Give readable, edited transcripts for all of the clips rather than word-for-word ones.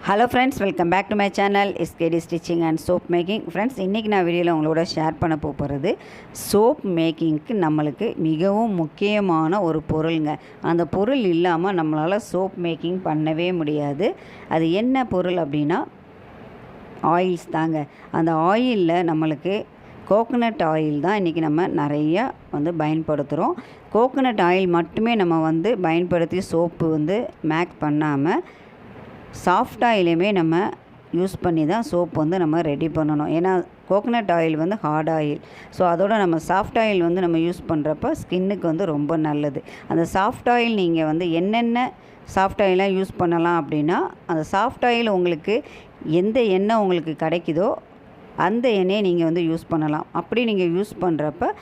Hello friends, welcome back to my channel SKT stitching and soap making. Friends, இன்றைக்கி நான் வீடியோவில் உங்களோட share பண்ண போகிறது சோப் மேக்கிங்க்கு நம்மளுக்கு மிகவும் முக்கியமான ஒரு பொருளுங்க. அந்த பொருள் இல்லாமல் நம்மளால் சோப் மேக்கிங் பண்ணவே முடியாது. அது என்ன பொருள் அப்படின்னா ஆயில்ஸ் தாங்க. அந்த ஆயிலில் நம்மளுக்கு கோகோனட் ஆயில் தான் இன்றைக்கி நம்ம நிறையா பயன்படுத்துகிறோம். கோகோனட் ஆயில் மட்டுமே நம்ம பயன்படுத்தி சோப்பு மேக் பண்ணாமல் சாஃப்ட் ஆயிலுமே நம்ம யூஸ் பண்ணி தான் சோப் நம்ம ரெடி பண்ணணும். ஏன்னா coconut oil hard oil. So அதோட நம்ம சாஃப்ட் ஆயில் நம்ம யூஸ் பண்ணுறப்ப ஸ்கின்னுக்கு ரொம்ப நல்லது. அந்த சாஃப்ட் ஆயில் நீங்கள் என்னென்ன சாஃப்ட் ஆயிலாக யூஸ் பண்ணலாம் அப்படின்னா, அந்த சாஃப்ட் ஆயில் உங்களுக்கு எந்த எண்ணெய் உங்களுக்கு கிடைக்குதோ அந்த எண்ணெயை நீங்கள் யூஸ் பண்ணலாம். அப்படி நீங்கள் யூஸ் பண்ணுறப்ப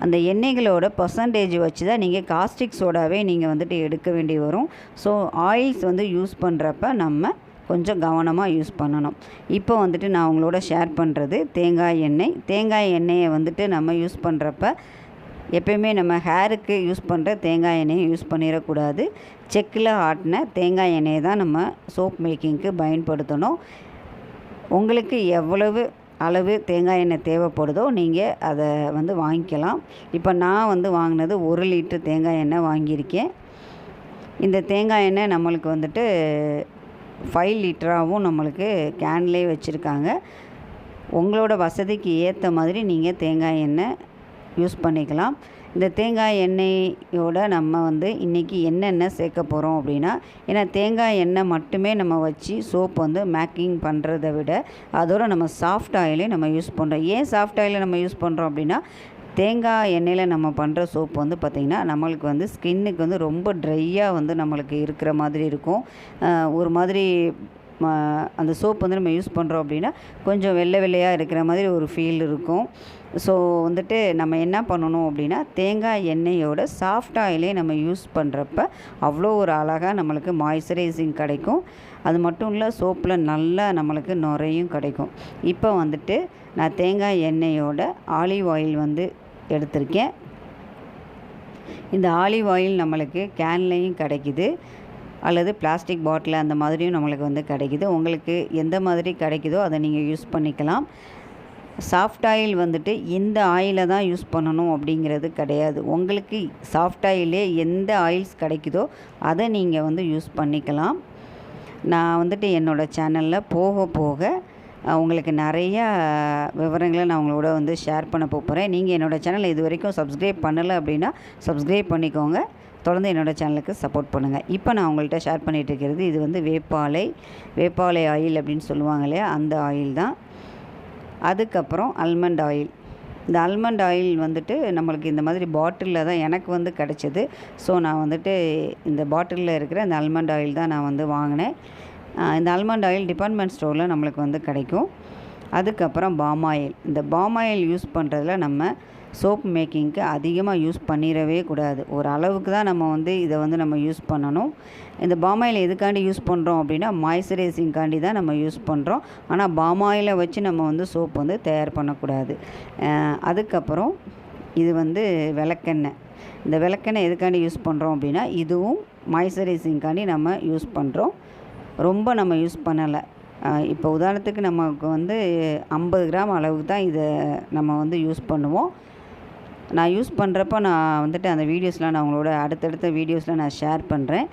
அந்த எண்ணெய்களோட பர்சன்டேஜ் வச்சு தான் நீங்கள் காஸ்டிக் சோடாவே நீங்கள் எடுக்க வேண்டி வரும். ஸோ ஆயில்ஸ் யூஸ் பண்ணுறப்ப நம்ம கொஞ்சம் கவனமாக யூஸ் பண்ணணும். இப்போ நான் உங்களோட ஷேர் பண்ணுறது தேங்காய் எண்ணெய். தேங்காய் எண்ணெயை நம்ம யூஸ் பண்ணுறப்ப எப்பயுமே நம்ம ஹேருக்கு யூஸ் பண்ணுற தேங்காய் எண்ணெயை யூஸ் பண்ணிடக்கூடாது. செக்கில் ஆட்டின தேங்காய் எண்ணெயை தான் நம்ம சோப் மேக்கிங்க்கு பயன்படுத்தணும். உங்களுக்கு எவ்வளவு அளவு தேங்காய் எண்ணெய் தேவைப்படுதோ நீங்கள் அதை வாங்கிக்கலாம். இப்போ நான் வாங்கினது 1 லிட்டர் தேங்காய் எண்ணெய் வாங்கியிருக்கேன். இந்த தேங்காய் எண்ணெய் நம்மளுக்கு 5 லிட்டராகவும் நம்மளுக்கு கேன்லேயே வச்சுருக்காங்க. உங்களோட வசதிக்கு ஏற்ற மாதிரி நீங்கள் தேங்காய் எண்ணெய் யூஸ் பண்ணிக்கலாம். இந்த தேங்காய் எண்ணெயோட நம்ம இன்றைக்கி என்னென்ன சேர்க்க போகிறோம் அப்படின்னா, ஏன்னா தேங்காய் எண்ணெய் மட்டுமே நம்ம வச்சு சோப் மேக்கிங் பண்ணுறதை விட அதோட நம்ம சாஃப்ட் ஆயிலே நம்ம யூஸ் பண்ணுறோம். ஏன் சாஃப்ட் ஆயிலை நம்ம யூஸ் பண்ணுறோம் அப்படின்னா, தேங்காய் எண்ணெயில் நம்ம பண்ணுற சோப் பார்த்திங்கன்னா நம்மளுக்கு ஸ்கின்னுக்கு ரொம்ப ட்ரையாக நம்மளுக்கு இருக்கிற மாதிரி இருக்கும். ஒரு மாதிரி அந்த சோப் நம்ம யூஸ் பண்ணுறோம் அப்படின்னா கொஞ்சம் வெள்ளை வெள்ளையாக இருக்கிற மாதிரி ஒரு ஃபீல் இருக்கும். ஸோ நம்ம என்ன பண்ணணும் அப்படின்னா, தேங்காய் எண்ணெயோட சாஃப்ட் ஆயிலே நம்ம யூஸ் பண்ணுறப்ப அவ்வளோ ஒரு அழகாக நம்மளுக்கு மாய்ஸ்சரைசிங் கிடைக்கும். அது மட்டும் இல்லை, சோப்பில் நல்லா நம்மளுக்கு நுரையும் கிடைக்கும். இப்போ நான் தேங்காய் எண்ணெயோட ஆலிவ் ஆயில் எடுத்திருக்கேன். இந்த ஆலிவ் ஆயில் நம்மளுக்கு கேன்லேயும் கிடைக்கிது, அல்லது பிளாஸ்டிக் பாட்டில் அந்த மாதிரியும் நம்மளுக்கு கிடைக்கிது. உங்களுக்கு எந்த மாதிரி கிடைக்குதோ அதை நீங்கள் யூஸ் பண்ணிக்கலாம். சாஃப்ட் ஆயில் இந்த ஆயிலை தான் யூஸ் பண்ணணும் அப்படிங்கிறது கிடையாது. உங்களுக்கு சாஃப்ட் ஆயிலே எந்த ஆயில்ஸ் கிடைக்குதோ அதை நீங்கள் யூஸ் பண்ணிக்கலாம். நான் என்னோடய சேனலில் போக போக உங்களுக்கு நிறையா விவரங்களை நான் உங்களோட ஷேர் பண்ண போகிறேன். நீங்கள் என்னோடய சேனலை இது வரைக்கும் சப்ஸ்கிரைப் பண்ணலை அப்படின்னா சப்ஸ்கிரைப் பண்ணிக்கோங்க. தொடர்ந்து என்னோடய சேனலுக்கு சப்போர்ட் பண்ணுங்கள். இப்போ நான் உங்கள்கிட்ட ஷேர் பண்ணிகிட்டு இருக்கிறது இது வேப்பாலை ஆயில் அப்படின்னு சொல்லுவாங்க இல்லையா, அந்த ஆயில் தான். அதுக்கப்புறம் அல்மண்ட் ஆயில். இந்த அல்மண்ட் ஆயில் நம்மளுக்கு இந்த மாதிரி பாட்டிலில் தான் எனக்கு கிடச்சிது. ஸோ நான் இந்த பாட்டிலில் இருக்கிற இந்த அல்மண்ட் ஆயில் தான் நான் வாங்கினேன். இந்த அல்மண்ட் ஆயில் டிபார்ட்மெண்ட் ஸ்டோரில் நம்மளுக்கு கிடைக்கும். அதுக்கப்புறம் பாம் ஆயில். இந்த பாம் ஆயில் யூஸ் பண்ணுறதுல நம்ம சோப் மேக்கிங்க்கு அதிகமாக யூஸ் பண்ணிடவே கூடாது. ஒரு அளவுக்கு தான் நம்ம இதை நம்ம யூஸ் பண்ணணும். இந்த பாம் ஆயில் எதுக்காண்டி யூஸ் பண்ணுறோம் அப்படின்னா, மாய்ஸ்சரைசிங்காண்டி தான் நம்ம யூஸ் பண்ணுறோம். ஆனால் பாம் ஆயிலை வச்சு நம்ம சோப் தயார் பண்ணக்கூடாது. அதுக்கப்புறம் இது விளக்கெண்ணெய். இந்த விளக்கெண்ணெய் எதுக்காண்டி யூஸ் பண்ணுறோம் அப்படின்னா, இதுவும் மாய்ஸ்சரைசிங்காண்டி நம்ம யூஸ் பண்ணுறோம். ரொம்ப நம்ம யூஸ் பண்ணலை. இப்போ உதாரணத்துக்கு நமக்கு 50 கிராம் அளவுக்கு தான் இதை நம்ம யூஸ் பண்ணுவோம். நான் யூஸ் பண்ணுறப்போ நான் அந்த வீடியோஸ்லாம் நான் உங்களோட அடுத்தடுத்த வீடியோஸில் நான் ஷேர் பண்ணுறேன்.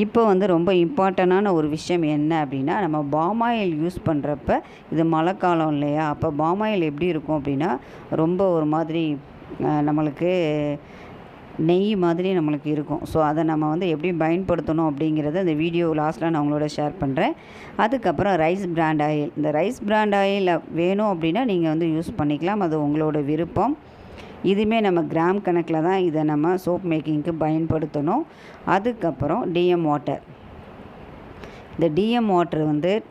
இப்போ ரொம்ப இம்பார்ட்டண்டான ஒரு விஷயம் என்ன அப்படின்னா, நம்ம பாம் ஆயில் யூஸ் பண்ணுறப்ப இது மழை காலம் இல்லையா, அப்போ பாம் ஆயில் எப்படி இருக்கும் அப்படின்னா ரொம்ப ஒரு மாதிரி நம்மளுக்கு நெய் மாதிரி நம்மளுக்கு இருக்கும். ஸோ அதை நம்ம எப்படி பயன்படுத்தணும் அப்படிங்கிறத இந்த வீடியோ லாஸ்ட்டில் நான் உங்களோட ஷேர் பண்ணுறேன். அதுக்கப்புறம் ரைஸ் பிராண்ட் ஆயில். இந்த ரைஸ் பிராண்ட் ஆயில் வேணும் அப்படின்னா நீங்கள் யூஸ் பண்ணிக்கலாம். அது உங்களோட விருப்பம். இதுவுமே நம்ம கிராம் கணக்கில் தான் இதை நம்ம சோப் மேக்கிங்க்கு பயன்படுத்தணும். அதுக்கப்புறம் டிஎம் வாட்டர். இந்த டிஎம் வாட்டர்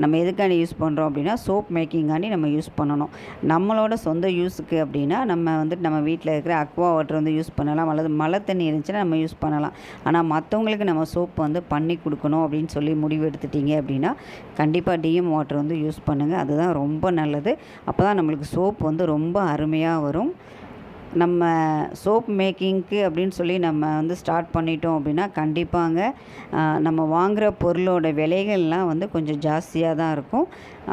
நம்ம எதுக்காண்டி யூஸ் பண்ணுறோம் அப்படின்னா, சோப் மேக்கிங்காண்டி நம்ம யூஸ் பண்ணணும். நம்மளோட சொந்த யூஸுக்கு அப்படின்னா நம்ம நம்ம வீட்டில் இருக்கிற அக்வா வாட்டர் யூஸ் பண்ணலாம், அல்லது மழை தண்ணி இருந்துச்சுன்னா நம்ம யூஸ் பண்ணலாம். ஆனால் மற்றவங்களுக்கு நம்ம சோப் பண்ணி கொடுக்கணும் அப்படின்னு சொல்லி முடிவு எடுத்துட்டிங்க அப்படின்னா கண்டிப்பாக டிஎம் வாட்டர் யூஸ் பண்ணுங்கள். அதுதான் ரொம்ப நல்லது. அப்போ தான் நம்மளுக்கு சோப் ரொம்ப அருமையாக வரும். நம்ம சோப் மேக்கிங்க்கு அப்படின்னு சொல்லி நம்ம வந்து ஸ்டார்ட் பண்ணிட்டோம் அப்படின்னா கண்டிப்பாங்க நம்ம வாங்குகிற பொருளோட விலைகள்லாம் வந்து கொஞ்சம் ஜாஸ்தியாக தான் இருக்கும்.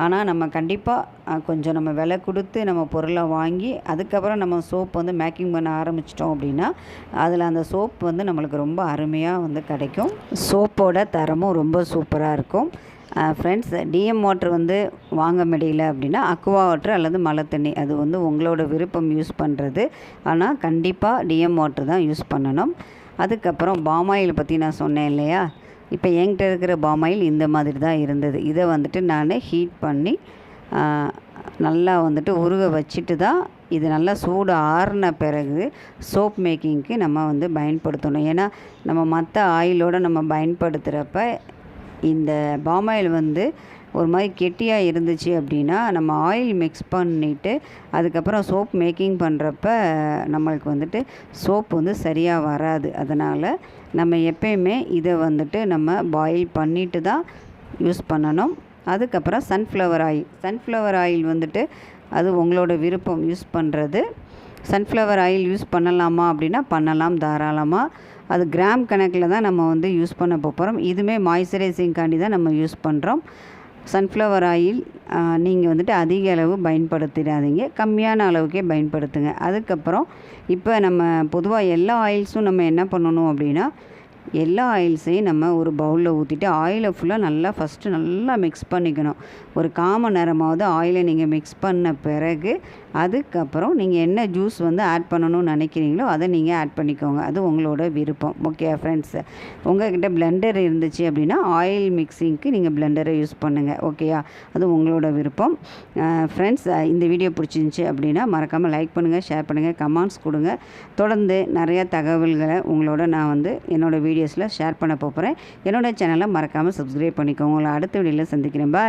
ஆனால் நம்ம கண்டிப்பாக கொஞ்சம் நம்ம விலை கொடுத்து நம்ம பொருளை வாங்கி அதுக்கப்புறம் நம்ம சோப் வந்து மேக்கிங் பண்ண ஆரம்பிச்சிட்டோம் அப்படின்னா அதில் அந்த சோப் வந்து நம்மளுக்கு ரொம்ப அருமையாக வந்து கிடைக்கும். சோப்போட தரமும் ரொம்ப சூப்பராக இருக்கும். ஃப்ரெண்ட்ஸ், டிஎம் வாட்டர் வந்து வாங்க முடியல அப்படின்னா அக்வா வாட்டர் அல்லது மழை தண்ணி அது வந்து உங்களோட விருப்பம் யூஸ் பண்ணுறது. ஆனால் கண்டிப்பாக டிஎம் வாட்டர் தான் யூஸ் பண்ணணும். அதுக்கப்புறம் பாமாயில் பற்றி நான் சொன்னேன் இல்லையா, இப்போ என்கிட்ட இருக்கிற பாமாயில் இந்த மாதிரி தான் இருந்தது. இதை வந்துட்டு நான் ஹீட் பண்ணி நல்லா வந்துட்டு உருக வச்சுட்டு தான் இது நல்லா சூடு ஆறின பிறகு சோப் மேக்கிங்க்கு நம்ம வந்து பயன்படுத்தணும். ஏன்னா நம்ம மற்ற ஆயிலோடு நம்ம பயன்படுத்துகிறப்ப இந்த பாமாயில் வந்து ஒரு மாதிரி கெட்டியாக இருந்துச்சு அப்படின்னா நம்ம ஆயில் மிக்ஸ் பண்ணிவிட்டு அதுக்கப்புறம் சோப் மேக்கிங் பண்ணுறப்ப நம்மளுக்கு வந்துட்டு சோப் வந்து சரியாக வராது. அதனால் நம்ம எப்பயுமே இதை வந்துட்டு நம்ம பாயில் பண்ணிவிட்டு தான் யூஸ் பண்ணணும். அதுக்கப்புறம் சன்ஃப்ளவர் ஆயில் வந்துட்டு அது உங்களோட விருப்பம் யூஸ் பண்ணுறது. சன்ஃப்ளவர் ஆயில் யூஸ் பண்ணலாமா அப்படின்னா பண்ணலாம் தாராளமாக. அது கிராம் கணக்கில் தான் நம்ம வந்து யூஸ் பண்ண போகிறோம். இதுவுமே மாய்ஸ்சரைசிங்காண்டி தான் நம்ம யூஸ் பண்ணுறோம். சன்ஃப்ளவர் ஆயில் நீங்கள் வந்துட்டு அதிக அளவு பயன்படுத்திடாதீங்க, கம்மியான அளவுக்கே பயன்படுத்துங்க. அதுக்கப்புறம் இப்போ நம்ம பொதுவாக எல்லா ஆயில்ஸும் நம்ம என்ன பண்ணணும் அப்படின்னா எல்லா ஆயில்ஸையும் நம்ம ஒரு பவுலில் ஊற்றிட்டு ஆயிலை ஃபுல்லாக நல்லா ஃபஸ்ட்டு நல்லா மிக்ஸ் பண்ணிக்கணும். ஒரு 1/4 மணி நேரமாவது ஆயிலை நீங்கள் மிக்ஸ் பண்ண பிறகு அதுக்கப்புறம் நீங்கள் என்ன ஜூஸ் வந்து ஆட் பண்ணணும்னு நினைக்கிறீங்களோ அதை நீங்கள் ஆட் பண்ணிக்கோங்க. அது உங்களோட விருப்பம். ஓகே ஃப்ரெண்ட்ஸ், உங்கள்கிட்ட பிளெண்டர் இருந்துச்சு அப்படின்னா ஆயில் மிக்ஸிங்க்கு நீங்கள் பிளெண்டரை யூஸ் பண்ணுங்கள். ஓகேயா, அது உங்களோட விருப்பம். ஃப்ரெண்ட்ஸ், இந்த வீடியோ பிடிச்சிருந்துச்சி அப்படின்னா மறக்காமல் லைக் பண்ணுங்கள், ஷேர் பண்ணுங்கள், கமெண்ட்ஸ் கொடுங்க. தொடர்ந்து நிறையா தகவல்களை உங்களோட நான் வந்து என்னோடய வீடியோஸில் ஷேர் பண்ண போகிறேன். என்னோடய சேனலை மறக்காமல் சப்ஸ்கிரைப் பண்ணிக்கோங்க. உங்களை அடுத்த வீடியோவில் சந்திக்கிறேன். பாய்.